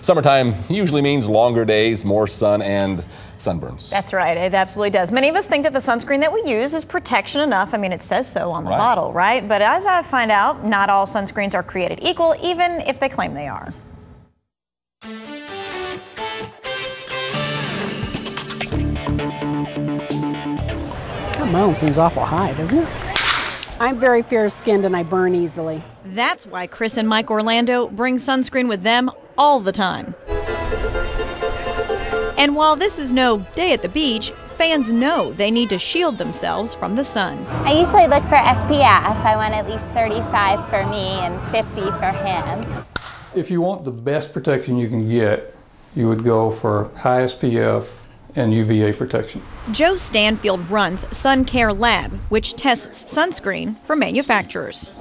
Summertime usually means longer days, more sun, and sunburns. That's right. It absolutely does. Many of us think that the sunscreen that we use is protection enough. I mean, it says so on the bottle, right? But as I find out, not all sunscreens are created equal, even if they claim they are. That mound seems awful high, doesn't it? I'm very fair-skinned and I burn easily. That's why Chris and Mike Orlando bring sunscreen with them all the time. And while this is no day at the beach, fans know they need to shield themselves from the sun. I usually look for SPF. I want at least 35 for me and 50 for him. If you want the best protection you can get, you would go for high SPF and UVA protection. Joe Stanfield runs Suncare Lab, which tests sunscreen for manufacturers.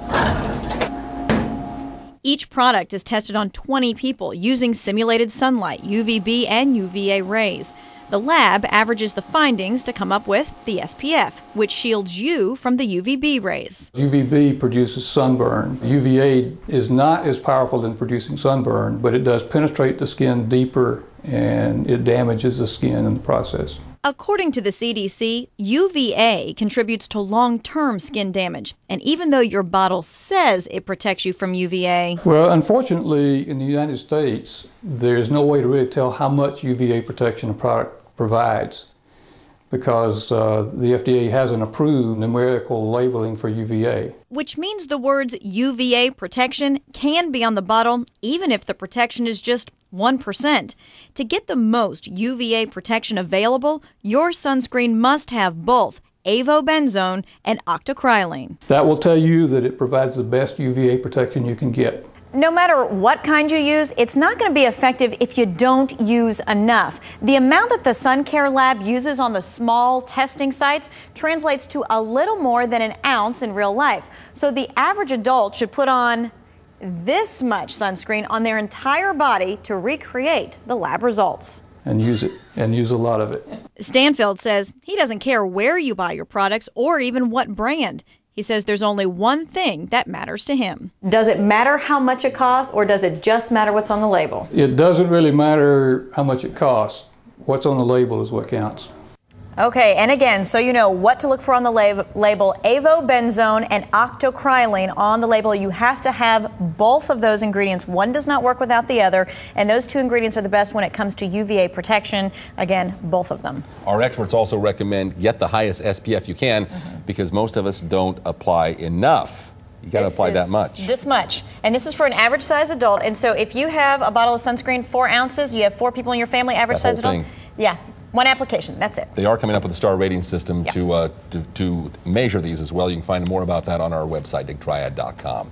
Each product is tested on 20 people using simulated sunlight, UVB and UVA rays. The lab averages the findings to come up with the SPF, which shields you from the UVB rays. UVB produces sunburn. UVA is not as powerful in producing sunburn, but it does penetrate the skin deeper and it damages the skin in the process. According to the CDC, UVA contributes to long-term skin damage. And even though your bottle says it protects you from UVA... Well, unfortunately, in the United States, there's no way to really tell how much UVA protection a product provides because the FDA hasn't approved numerical labeling for UVA. Which means the words UVA protection can be on the bottle even if the protection is just 1%. To get the most UVA protection available, your sunscreen must have both avobenzone and octocrylene. That will tell you that it provides the best UVA protection you can get. No matter what kind you use, it's not going to be effective if you don't use enough. The amount that the Suncare Lab uses on the small testing sites translates to a little more than an ounce in real life. So the average adult should put on this much sunscreen on their entire body to recreate the lab results. And use it, and use a lot of it. Stanfield says he doesn't care where you buy your products or even what brand. He says there's only one thing that matters to him. Does it matter how much it costs, or does it just matter what's on the label? It doesn't really matter how much it costs. What's on the label is what counts. Okay, and again, so you know what to look for on the label, avobenzone and octocrylene on the label. You have to have both of those ingredients. One does not work without the other, and those two ingredients are the best when it comes to UVA protection. Again, both of them. Our experts also recommend get the highest SPF you can because most of us don't apply enough. You got to apply that much. This much. And this is for an average size adult. And so if you have a bottle of sunscreen, 4 ounces, you have 4 people in your family, average size adult. Yeah. 1 application, that's it. They are coming up with a star rating system to measure these as well. You can find more about that on our website, digtriad.com.